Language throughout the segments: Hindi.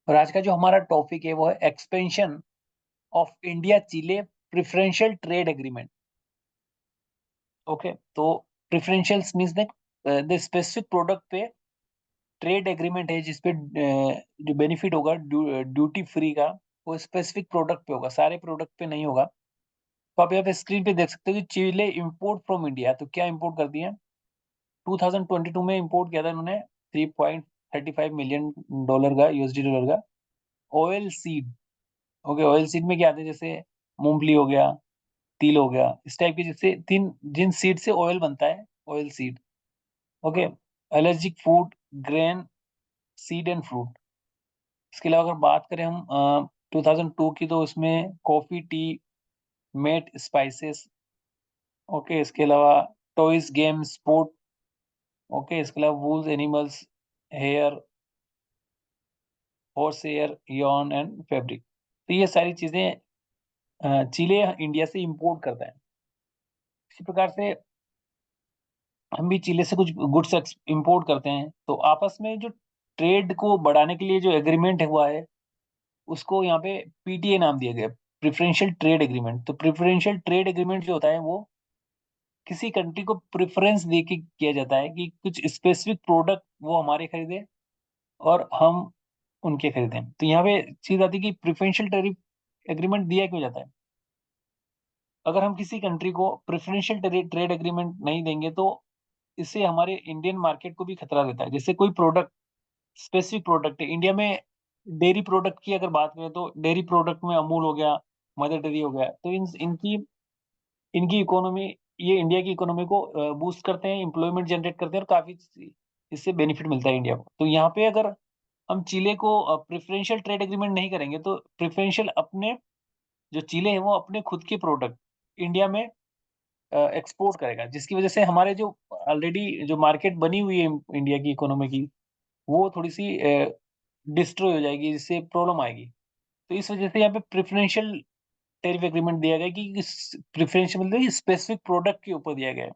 और आज का जो हमारा टॉपिक है वो है expansion of India Chile preferential trade agreement. Okay, तो प्रेफरेंशियल्स मींस द स्पेसिफिक प्रोडक्ट पे ट्रेड एग्रीमेंट है जिसपे जो बेनिफिट होगा ड्यूटी फ्री का, वो स्पेसिफिक प्रोडक्ट पे होगा, सारे प्रोडक्ट पे नहीं होगा। तो आप यहाँ पे स्क्रीन पे देख सकते हो कि चिले इंपोर्ट फ्रॉम इंडिया, तो क्या इंपोर्ट कर दिया 2022 में इंपोर्ट किया था इन्होंने 3.35 मिलियन डॉलर का, यूएसडी डॉलर का oil seed. Okay, oil seed में क्या आते हैं, जैसे मूंगफली हो गया, तिल हो गया, इस टाइप के, जिससे तीन जिन सीड से ऑयल बनता है, oil seed. Okay, allergic food, grain, seed and fruit. इसके अलावा अगर बात करें हम 2002 की, तो उसमें coffee, tea, mate, spices. Okay, इसके अलावा टॉयज, गेम, स्पोर्ट। ओके, इसके अलावा wools, animals, hair, horse hair, yarn and fabric. तो ये सारी चीजें चिले इंडिया से इंपोर्ट करता है। इसी प्रकार से हम भी चिले से कुछ गुड्स इंपोर्ट करते हैं। तो आपस में जो ट्रेड को बढ़ाने के लिए जो एग्रीमेंट हुआ है, उसको यहाँ पे पीटीए नाम दिया गया, प्रेफरेंशियल ट्रेड एग्रीमेंट। तो प्रेफरेंशियल ट्रेड एग्रीमेंट जो होता है वो किसी कंट्री को प्रेफरेंस दे के किया जाता है कि कुछ स्पेसिफिक प्रोडक्ट वो हमारे खरीदे और हम उनके खरीदें। तो यहाँ पे चीज आती है कि प्रेफरेंशियल टैरिफ एग्रीमेंट दिया क्यों जाता है। अगर हम किसी कंट्री को प्रेफरेंशियल ट्रेड एग्रीमेंट नहीं देंगे तो इससे हमारे इंडियन मार्केट को भी खतरा रहता है। जैसे कोई प्रोडक्ट, स्पेसिफिक प्रोडक्ट है इंडिया में, डेयरी प्रोडक्ट की अगर बात करें तो डेयरी प्रोडक्ट में अमूल हो गया, मदर डेयरी हो गया, तो इनकी इनकी इकोनॉमी, ये इंडिया की इकोनॉमी को बूस्ट करते हैं, एम्प्लॉयमेंट जनरेट करते हैं, और काफी इससे बेनिफिट मिलता है इंडिया को। तो यहाँ पे अगर हम चिले को प्रेफरेंशियल ट्रेड एग्रीमेंट नहीं करेंगे तो प्रेफरेंशियल अपने, जो चिले है वो अपने खुद के प्रोडक्ट इंडिया में एक्सपोर्ट करेगा, जिसकी वजह से हमारे जो ऑलरेडी जो मार्केट बनी हुई है इंडिया की इकोनॉमी की, वो थोड़ी सी डिस्ट्रॉय हो जाएगी, जिससे प्रॉब्लम आएगी। तो इस वजह से यहाँ पे प्रेफरेंशियल टैरिफ एग्रीमेंट दिया गया कि प्रेफरेंशियल मतलब स्पेसिफिक प्रोडक्ट के ऊपर दिया गया है।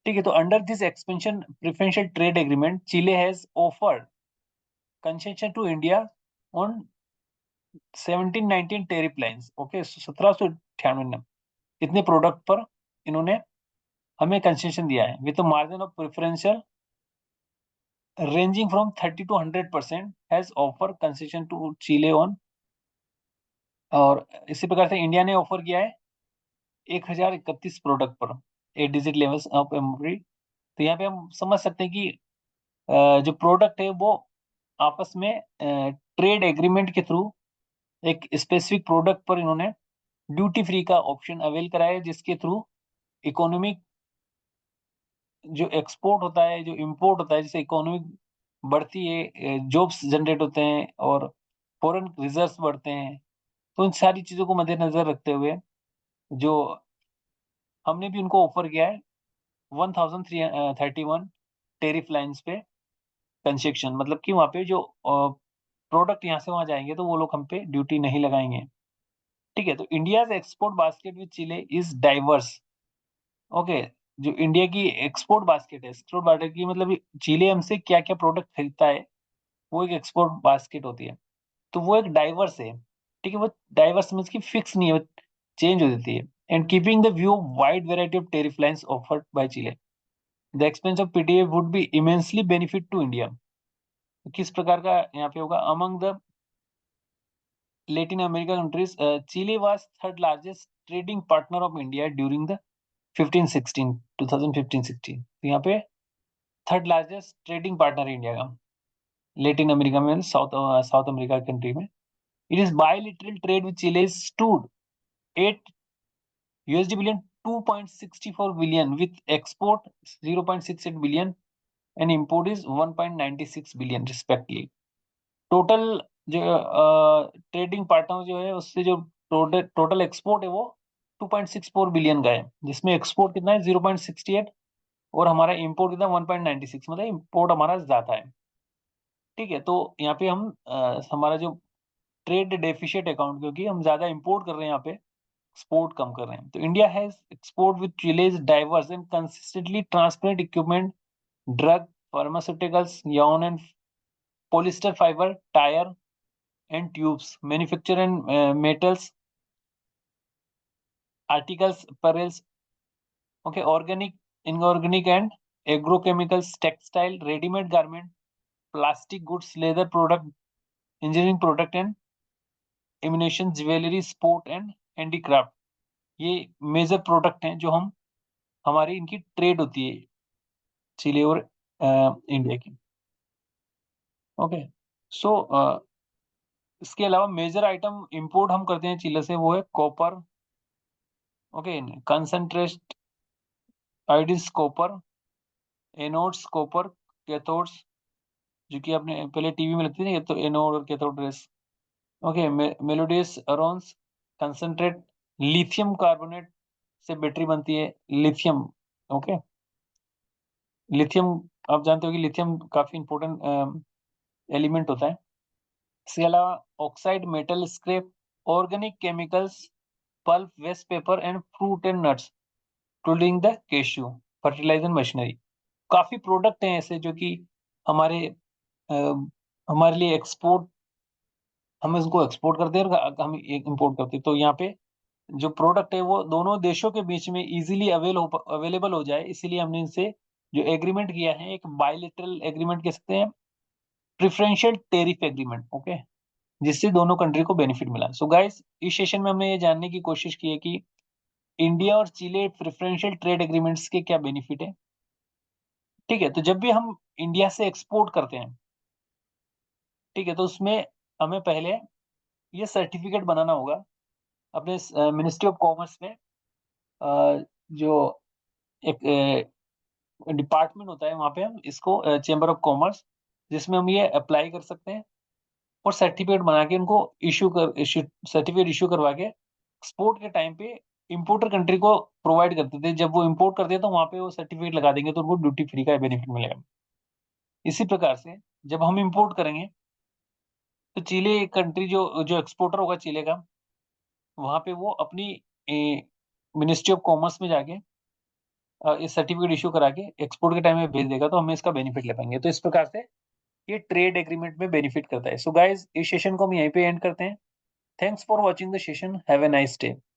ठीक है, तो under this expansion preferential trade agreement Chile has offered concession to India on 1719 tariff lines. Okay, 1798 में इतने प्रोडक्ट पर इन्होंने हमें कंसेशन दिया है with margin of preferential ranging from 30 to 100% has offer concession to Chile on। और इसी प्रकार से इंडिया ने ऑफर किया है 1031 प्रोडक्ट पर 8 डिजिट लेवल्स ऑफ एमओपी। तो यहाँ पे हम समझ सकते हैं कि जो प्रोडक्ट है वो आपस में ट्रेड एग्रीमेंट के थ्रू एक स्पेसिफिक प्रोडक्ट पर इन्होंने ड्यूटी फ्री का ऑप्शन अवेल कराया है, जिसके थ्रू इकोनॉमिक जो एक्सपोर्ट होता है, जो इंपोर्ट होता है, जिससे इकोनॉमिक बढ़ती है, जॉब्स जनरेट होते हैं और फॉरेन रिजर्व्स बढ़ते हैं। तो इन सारी चीजों को मद्देनजर रखते हुए जो हमने भी उनको ऑफर किया है 1331 टेरिफ लाइंस पे कंसेक्शन, मतलब कि वहाँ पे जो प्रोडक्ट यहाँ से वहाँ जाएंगे तो वो लोग हम पे ड्यूटी नहीं लगाएंगे। ठीक है, तो India's export basket with Chile is diverse. Okay, जो इंडिया की एक्सपोर्ट बास्केट है, एक्सपोर्ट बास्केट की मतलब चिले हमसे क्या क्या प्रोडक्ट खरीदता है, वो एक एक्सपोर्ट बास्केट होती है। तो वो एक डाइवर्स है। ठीक है, वो डाइवर्स मीन्स की फिक्स नहीं है, वो चेंज हो जाती है। And keeping the view wide variety of tariff lines offered by Chile, the expense of PTA would be immensely benefit to India. किस प्रकार का यहाँ पे होगा, among the Latin America countries Chile was third largest trading partner of India during the 1516 2015-16। तो यहाँ पे थर्ड लार्जेस्ट ट्रेडिंग पार्टनर है इंडिया का लेटिन अमेरिका में, साउथ साउथ अमेरिका कंट्री में। It is बायलिटरल trade with Chile stood 8 USD billion, 2.64 billion with export 0.68 billion and import is 1.96 billion respectively. Total जो ट्रेडिंग पार्टनर जो है उससे जो टोटल एक्सपोर्ट है वो 2.64 बिलियन का है, जिसमें एक्सपोर्ट कितना है 0.68 और हमारा इंपोर्ट कितना 1.96, मतलब इंपोर्ट हमारा ज्यादा है। ठीक है, तो यहाँ पे हम हमारा जो ट्रेड डेफिशिएट अकाउंट, क्योंकि हम ज्यादा इंपोर्ट कर रहे हैं यहाँ पे, एक्सपोर्ट कम कर रहे हैं। तो इंडिया हैज एक्सपोर्ट विद चिलेज diverse and consistently transparent equipment, drug, pharmaceuticals, yarn and polyester fibre, tyre, and tubes, manufacture and metals, articles, apparels, okay, organic, inorganic and agrochemicals, textile, ready-made garment, plastic goods, leather product, engineering product and ammunition, jewellery, sport and handicraft, ये मेजर प्रोडक्ट हैं जो हम हमारी इनकी ट्रेड होती है चिली और इंडिया की। ओके, सो इसके अलावा मेजर आइटम इंपोर्ट हम करते हैं चिली से, वो है copper, okay, concentrate आयोडीज copper, anodes copper, cathodes, जो कि आपने पहले टीवी में लगती थी ना, तो एनोड और कैथोड रेस, ओके, मेलोडियस अरोन्स, कंसंट्रेट, लिथियम कार्बोनेट से बैटरी बनती है, लिथियम, ओके, लिथियम आप जानते हो कि लिथियम काफी इंपॉर्टेंट एलिमेंट होता है। इसके अलावा oxide, metal scrap, organic chemicals, pulp, waste paper and fruit and nuts, including the cashew, fertiliser, machinery, काफी प्रोडक्ट हैं ऐसे जो कि हमारे हमारे लिए एक्सपोर्ट, हम इसको एक्सपोर्ट करते हैं और हम इंपोर्ट करते हैं। तो यहाँ पे जो प्रोडक्ट है वो दोनों देशों के बीच में इजीली अवेलेबल हो जाए, इसीलिए हमने इनसे जो एग्रीमेंट किया है, एक बायलैटरल एग्रीमेंट कह सकते हैं, प्रेफरेंशियल टेरिफ एग्रीमेंट, ओके, जिससे दोनों कंट्री को बेनिफिट मिला। सो गाइस, इस सेशन में हमने ये जानने की कोशिश की है कि इंडिया और चिले प्रेफरेंशियल ट्रेड एग्रीमेंट्स के क्या बेनिफिट है। ठीक है, तो जब भी हम इंडिया से एक्सपोर्ट करते हैं, ठीक है, तो उसमें हमें पहले ये सर्टिफिकेट बनाना होगा अपने मिनिस्ट्री ऑफ कॉमर्स में, जो एक डिपार्टमेंट होता है वहाँ पे, हम इसको चेंबर ऑफ कॉमर्स, जिसमें हम ये अप्लाई कर सकते हैं और सर्टिफिकेट बना के उनको सर्टिफिकेट इशू करवा के एक्सपोर्ट के टाइम पे इंपोर्टर कंट्री को प्रोवाइड करते थे। जब वो इंपोर्ट करते हैं तो वहाँ पे वो सर्टिफिकेट लगा देंगे, तो उनको ड्यूटी फ्री का बेनिफिट मिलेगा। इसी प्रकार से जब हम इंपोर्ट करेंगे तो चिले कंट्री जो जो एक्सपोर्टर होगा चिले का, वहाँ पे वो अपनी मिनिस्ट्री ऑफ कॉमर्स में जाके इस सर्टिफिकेट इशू करा के एक्सपोर्ट के टाइम में भेज देगा, तो हम इसका बेनिफिट ले पाएंगे। तो इस प्रकार से ये ट्रेड एग्रीमेंट में बेनिफिट करता है। सो गाइस, इस सेशन को हम यहीं पे एंड करते हैं। Thanks for watching the session, have a nice day.